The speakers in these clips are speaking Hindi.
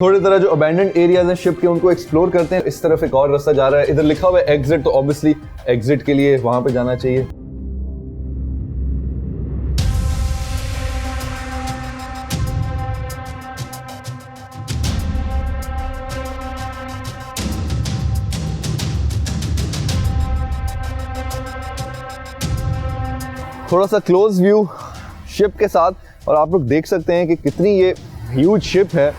थोड़ी तरह जो अबैंडन्ड एरियाज हैं शिप के उनको एक्सप्लोर करते हैं। इस तरफ एक और रास्ता जा रहा है, इधर लिखा हुआ है एग्जिट, तो ऑब्वियसली एग्जिट के लिए वहां पे जाना चाहिए। थोड़ा सा क्लोज व्यू शिप के साथ, और आप लोग देख सकते हैं कि कितनी ये ह्यूज शिप है,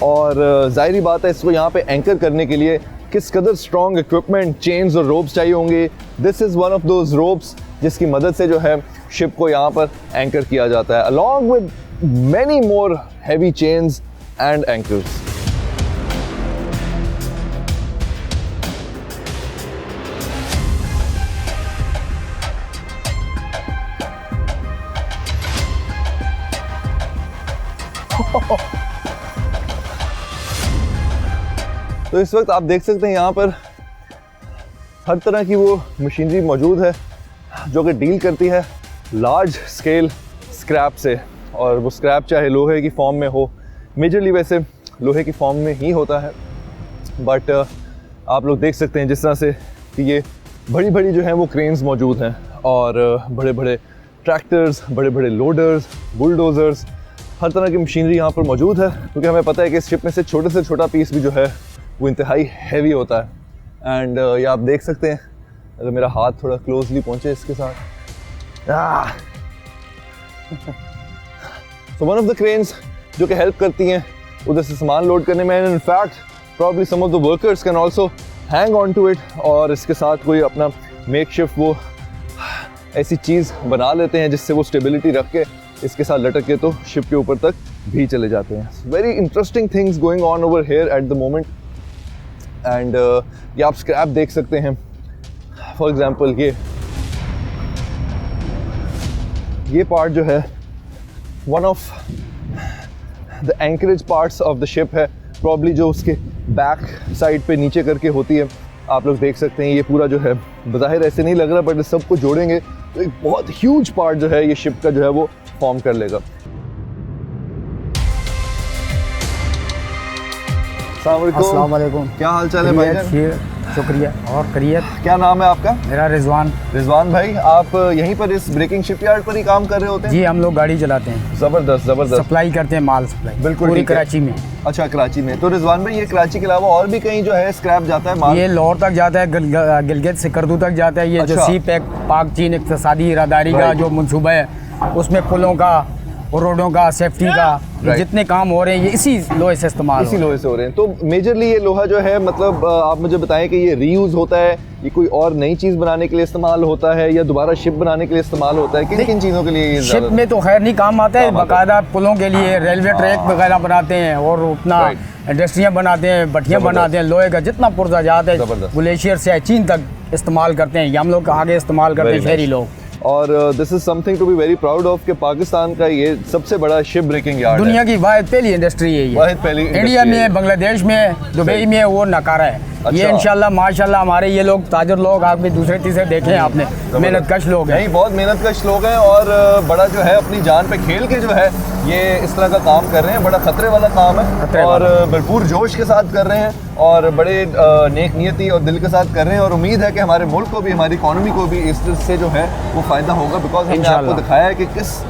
और जाहिर बात है इसको यहाँ पे एंकर करने के लिए किस कदर स्ट्रॉन्ग इक्विपमेंट, चेन्स और रोप्स चाहिए होंगे। This is one of those ropes जिसकी मदद से जो है शिप को यहाँ पर एंकर किया जाता है, along with many more heavy chains and anchors. तो इस वक्त आप देख सकते हैं यहाँ पर हर तरह की वो मशीनरी मौजूद है जो कि डील करती है लार्ज स्केल स्क्रैप से, और वो स्क्रैप चाहे लोहे की फॉर्म में हो, मेजरली वैसे लोहे की फॉर्म में ही होता है, बट आप लोग देख सकते हैं जिस तरह से कि ये बड़ी बड़ी जो है वो क्रेन्स मौजूद हैं, और बड़े बड़े ट्रैक्टर्स, बड़े बड़े लोडर्स, बुलडोज़र्स, हर तरह की मशीनरी यहाँ पर मौजूद है, क्योंकि हमें पता है कि इस शिप में से छोटा पीस भी जो है वो इंतहाई हैवी होता है। एंड ये आप देख सकते हैं, अगर मेरा हाथ थोड़ा क्लोजली पहुंचे इसके साथ, so one of the cranes जो कि हेल्प करती हैं उधर से सामान लोड करने में, and in fact probably some of the workers can also hang on to it, और इसके साथ कोई अपना मेकशिफ्ट वो ऐसी चीज़ बना लेते हैं जिससे वो स्टेबिलिटी रख के इसके साथ लटक के तो शिप के ऊपर तक भी चले जाते हैं। Very interesting things going on over here at the moment. And ये आप स्क्रैप देख सकते हैं, फॉर एग्जांपल ये पार्ट जो है one of the anchorage parts of the ship है, प्रॉब्ली जो उसके बैक साइड पे नीचे करके होती है। आप लोग देख सकते हैं ये पूरा जो है बज़ाहिर ऐसे नहीं लग रहा, बट इस सबको जोड़ेंगे तो एक बहुत ह्यूज पार्ट जो है ये शिप का जो है वो फॉर्म कर लेगा। अस्सलाम वालेकुम, क्या हाल चाल है भाई? शुक्रिया। और करिए, क्या नाम है आपका? मेरा रिजवान। रिजवान भाई, आप यहीं पर इस ब्रेकिंग शिपयार्ड पर ही काम कर रहे होते हैं? जी, हम लोग गाड़ी चलाते हैं। जबरदस्त जबरदस्त। सप्लाई करते हैं, माल सप्लाई बिल्कुल पूरी कराची में। अच्छा, कराची में। तो रिजवान भाई, ये कराची के अलावा और भी कहीं जो है स्क्रैप जाता है माल? ये लाहौर तक जाता है, गिलगित सिकरदू तक जाता है। ये जो सी पैक पाक चीन इक़्तिसादी इरादारी का जो मनसूबा है, उसमें पुलों का और रोडों का, सेफ्टी का जितने काम हो रहे हैं ये इसी लोहे से इस्तेमाल, इसी लोहे से हो रहे हैं। तो मेजरली ये लोहा जो है, मतलब आप मुझे बताएं कि ये रीयूज होता है, ये कोई और नई चीज़ बनाने के लिए इस्तेमाल होता है, या दोबारा शिप बनाने के लिए इस्तेमाल होता है? किन किन चीज़ों के लिए ये शिप में तो खैर नहीं काम आता है, बाकायदा पुलों के लिए रेलवे ट्रैक वगैरह बनाते हैं, और अपना इंडस्ट्रियाँ बनाते हैं, भट्टियाँ बनाते हैं। लोहे का जितना पुर्जा है ग्लेशियर से चीन तक इस्तेमाल करते हैं, ये हम लोग आगे इस्तेमाल करते हैं शहरी लोग। और this is something to be very proud of कि पाकिस्तान का ये सबसे बड़ा शिप ब्रेकिंग यार्ड है। दुनिया की वाहिद पहली इंडस्ट्री है ये, वाहिद पहली इंडिया में, बांग्लादेश में, दुबई में वो नकारा है। अच्छा। ये इंशाल्लाह माशाल्लाह हमारे ये लोग ताजर लोग, आप भी दूसरे तीसरे देखे हैं आपने, मेहनत कश लोग हैं। नहीं, बहुत मेहनत कश लोग हैं, और बड़ा जो है अपनी जान पे खेल के जो है ये इस तरह का काम कर रहे हैं। बड़ा खतरे वाला काम है, और भरपूर जोश के साथ कर रहे हैं, और बड़े नेक नियति और दिल के साथ कर रहे हैं, और उम्मीद है कि हमारे मुल्क को भी, हमारी इकॉनमी को भी इससे जो है वो फ़ायदा होगा, बिकॉज हमने आपको दिखाया है कि किस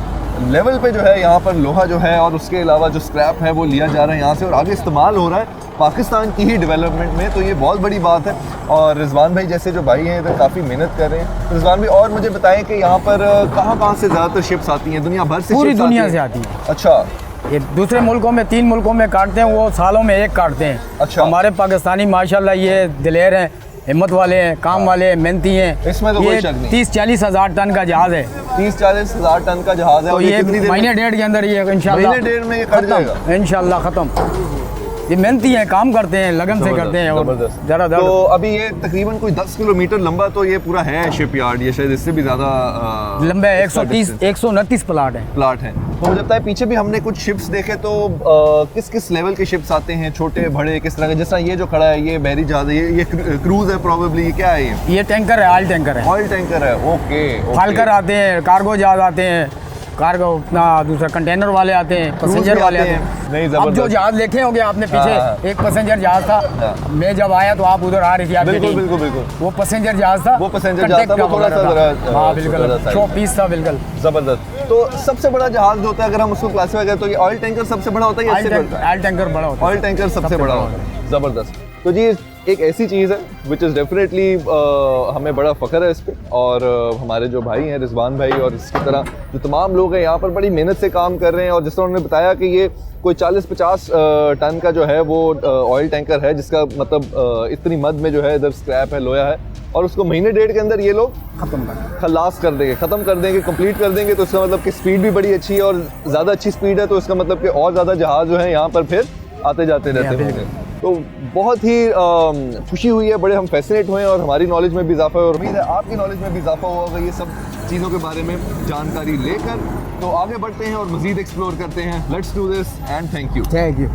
लेवल पे जो है यहाँ पर लोहा जो है और उसके अलावा जो स्क्रैप है वो लिया जा रहा है यहाँ से, और आगे इस्तेमाल हो रहा है पाकिस्तान की ही डेवलपमेंट में। तो ये बहुत बड़ी बात है, और रिजवान भाई जैसे जो भाई हैं तो काफ़ी मेहनत कर रहे हैं। रिजवान भाई, और मुझे बताएं कि यहाँ पर कहाँ से ज़्यादातर शिप्स आती हैं? दुनिया भर से? पूरी दुनिया से आती है। अच्छा। ये दूसरे मुल्कों में 3 मुल्कों में काटते हैं, वो सालों में एक काटते हैं। अच्छा। हमारे पाकिस्तानी माशाल्लाह ये दिलेर हैं, हिम्मत वाले हैं, काम वाले हैं, मेहनती हैं। इसमें तो कोई शक नहीं। 30-40 हज़ार टन का जहाज है। 30-40 हज़ार टन का जहाज है, तो ये महीने डेढ़ के अंदर ये इंशाल्लाह, महीने डेढ़ में ये कट जाएगा इंशाल्लाह ख़त्म। ये मेहनती हैं, काम करते हैं, लगन से करते हैं। ज़रा तो अभी ये तकरीबन कोई 10 किलोमीटर लंबा तो ये पूरा है शिपयार्ड, ये शायद इससे भी ज़्यादा लंबा है। 129 प्लाट हैं। तो मुझे लगता है पीछे भी हमने कुछ शिप्स देखे, तो किस किस लेवल के शिप्स आते हैं, छोटे बड़े किस तरह के? जिस तरह ये जो खड़ा है ये बहरी जहाज है, ये क्रूज है प्रॉबेबली, ये क्या है? ये टैंकर है, ऑयल टैंकर है। ऑयल टैंकर है, ओके। फाल्कर आते हैं, कार्गो जहाज आते हैं, कार्गो अपना दूसरा कंटेनर वाले आते हैं, पैसेंजर वाले आते हैं। नहीं, अब जो जहाज देखे होंगे आपने पीछे, एक पैसेंजर जहाज था। मैं जब आया तो आप उधर आ रही थी, आप बिल्कुल बिल्कुल बिल्कुल, वो पैसेंजर जहाज था, वो पैसेंजर जहाज था, वो थोड़ा सा हाँ बिल्कुल शो पीस था, बिल्कुल जबरदस्त। तो सबसे बड़ा जहाज जो होता है अगर हम उसको क्लासिफाई करें तो ये ऑयल टैंकर सबसे बड़ा होता है, ऑयल टैंकर बड़ा होता है, ऑयल टैंकर सबसे बड़ा होता है, जबरदस्त। तो जी एक ऐसी चीज़ है विच इज़ डेफिनेटली हमें बड़ा फ़ख्र है इस पर, और हमारे जो भाई हैं रिजवान भाई और इसकी तरह जो तमाम लोग हैं यहाँ पर बड़ी मेहनत से काम कर रहे हैं। और जिस तरह उन्होंने बताया कि ये कोई 40-50 टन का जो है वो ऑयल टैंकर है, जिसका मतलब इतनी मद में जो है इधर स्क्रैप है, लोया है, और उसको महीने डेढ़ के अंदर ये लोग खलास कर देंगे, ख़त्म कर देंगे, कंप्लीट कर देंगे। तो इसका मतलब कि स्पीड भी बड़ी अच्छी है और ज़्यादा अच्छी स्पीड है, तो इसका मतलब कि और ज़्यादा जहाज़ जो है यहाँ पर फिर आते जाते रहते हैं। तो बहुत ही खुशी हुई है, बड़े हम फैसिनेट हुए हैं और हमारी नॉलेज में भी इजाफा है और उम्मीद है आपकी नॉलेज में भी इजाफा होगा ये सब चीज़ों के बारे में जानकारी लेकर। तो आगे बढ़ते हैं और मज़ीद एक्सप्लोर करते हैं। Let's do this and thank you. Thank you.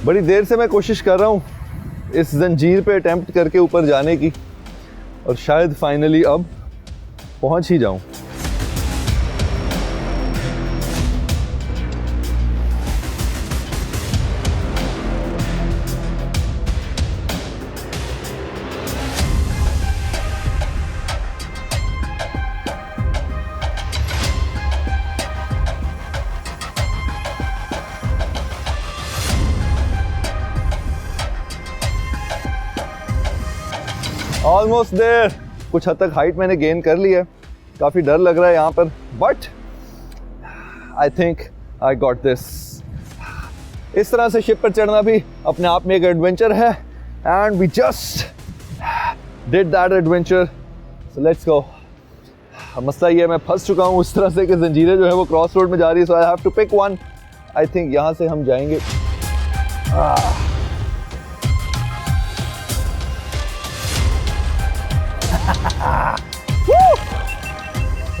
बड़ी देर से मैं कोशिश कर रहा हूँ इस जंजीर पे अटेम्प्ट करके ऊपर जाने की, और शायद फाइनली अब पहुंच ही जाऊं। Almost there. कुछ हद तक हाइट मैंने गेन कर ली है, काफ़ी डर लग रहा है यहाँ पर, but I think I got this. इस तरह से शिप पर चढ़ना भी अपने आप में एक एडवेंचर है, and we just did that adventure, so let's go. मसला ये है मैं फंस चुका हूँ इस तरह से कि जंजीरें जो है वो क्रॉस रोड में जा रही है, so I have to pick one. I think यहाँ से हम जाएंगे।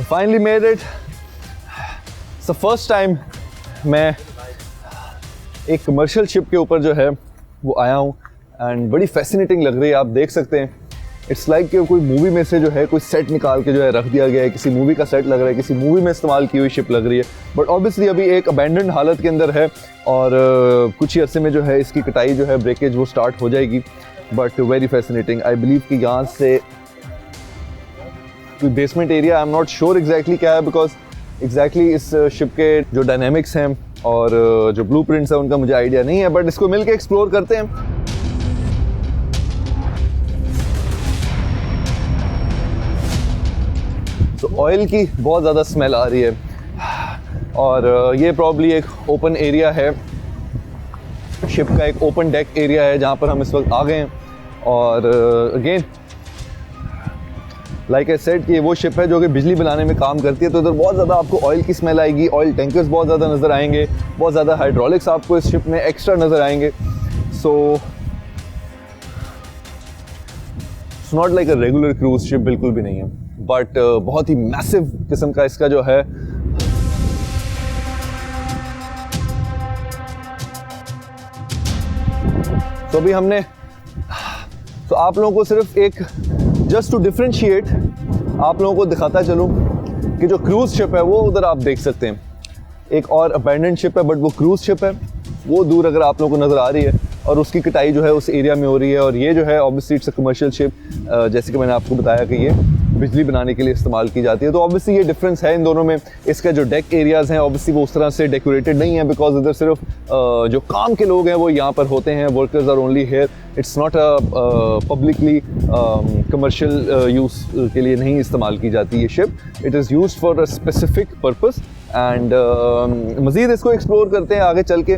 Finally made it. It's the first time मैं एक कमर्शियल शिप के ऊपर जो है वो आया हूँ, एंड बड़ी फैसिनेटिंग लग रही है। आप देख सकते हैं इट्स लाइक कि कोई मूवी में से जो है कोई सेट निकाल के जो है रख दिया गया है, किसी मूवी का सेट लग रहा है, किसी मूवी में इस्तेमाल की हुई शिप लग रही है। बट ऑब्वियसली अभी एक अबैंडन्ड हालत के अंदर है, और कुछ ही अरसे में जो है इसकी कटाई जो है, ब्रेकेज वो स्टार्ट हो जाएगी। But very fascinating. I believe कि यहाँ से कोई basement area, I am not sure exactly क्या है, बिकॉज एग्जैक्टली इस शिप के जो डायनेमिक्स हैं और जो ब्लूप्रिंट्स हैं उनका मुझे आइडिया नहीं है, बट इसको मिलके एक्सप्लोर करते हैं। तो ऑयल की बहुत ज़्यादा स्मेल आ रही है, और ये प्रॉब्ली एक ओपन एरिया है, शिप का एक ओपन डेक एरिया है जहाँ पर हम इस वक्त आ गए हैं। और अगेन लाइक आई सेड कि वो शिप है जो कि बिजली बनाने में काम करती है, तो इधर बहुत ज़्यादा आपको ऑयल की स्मेल आएगी, ऑयल टैंकर्स बहुत ज़्यादा नज़र आएंगे, बहुत ज़्यादा हाइड्रोलिक्स आपको इस शिप में एक्स्ट्रा नज़र आएंगे। So it's not like a regular cruise ship, बिल्कुल भी नहीं है, बट बहुत ही मैसिव किस्म का इसका जो है तो अभी हमने, तो आप लोगों को सिर्फ एक जस्ट टू डिफ्रेंशिएट आप लोगों को दिखाता चलूँ कि जो क्रूज शिप है वो उधर आप देख सकते हैं, एक और अबैंडन्ड शिप है, बट वो क्रूज शिप है, वो दूर अगर आप लोगों को नज़र आ रही है, और उसकी कटाई जो है उस एरिया में हो रही है। और ये जो है obviously it's a commercial ship, जैसे कि मैंने आपको बताया कि ये बिजली बनाने के लिए इस्तेमाल की जाती है। तो ऑब्वियसली ये डिफरेंस है इन दोनों में। इसका जो डेक एरियाज़ हैं ऑब्वियसली वो उस तरह से डेकोरेटेड नहीं है, बिकॉज इधर सिर्फ जो काम के लोग हैं वो यहाँ पर होते हैं, workers are only here. It's not a publicly commercial use के लिए नहीं इस्तेमाल की जाती ये शिप, it is used for a specific purpose. And मज़ीद इसको एक्सप्लोर करते हैं आगे चल के।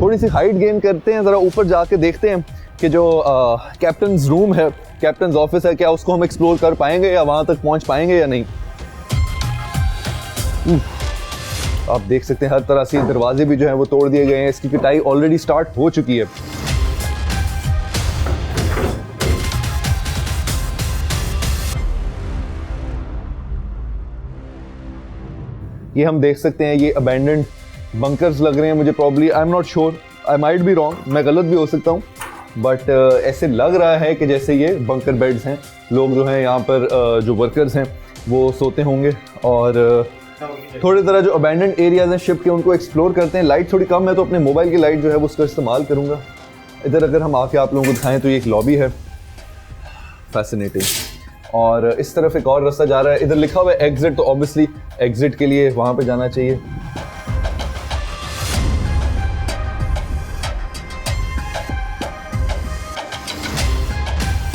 थोड़ी सी हाइट गेन करते हैं, ज़रा ऊपर जाके देखते हैं कि जो कैप्टन्स रूम है, कैप्टन्स ऑफिस है, क्या उसको हम एक्सप्लोर कर पाएंगे या वहाँ तक पहुँच पाएंगे या नहीं। आप देख सकते हैं हर तरह से दरवाजे भी जो हैं वो तोड़ दिए गए हैं, इसकी पिटाई ऑलरेडी स्टार्ट हो चुकी है। ये हम देख सकते हैं, ये अबैंडन्ड बंकर्स लग रहे हैं मुझे, probably I am not sure, I might be wrong, मैं गलत भी हो सकता हूँ, बट ऐसे लग रहा है कि जैसे ये बंकर बेड्स हैं। लोग जो हैं यहाँ पर जो वर्कर्स हैं वो सोते होंगे और थोड़ी तरह जो अबैंडन्ड एरियाज हैं शिप के उनको एक्सप्लोर करते हैं। लाइट थोड़ी कम है तो अपने मोबाइल की लाइट जो है वो उसका इस्तेमाल करूँगा। इधर अगर हम आके आप लोगों को दिखाएं तो ये एक लॉबी है, फैसिनेटिंग। और इस तरफ एक और रास्ता जा रहा है, इधर लिखा हुआ है एग्जिट, तो ऑब्वियसली एग्जिट के लिए वहाँ पे जाना चाहिए।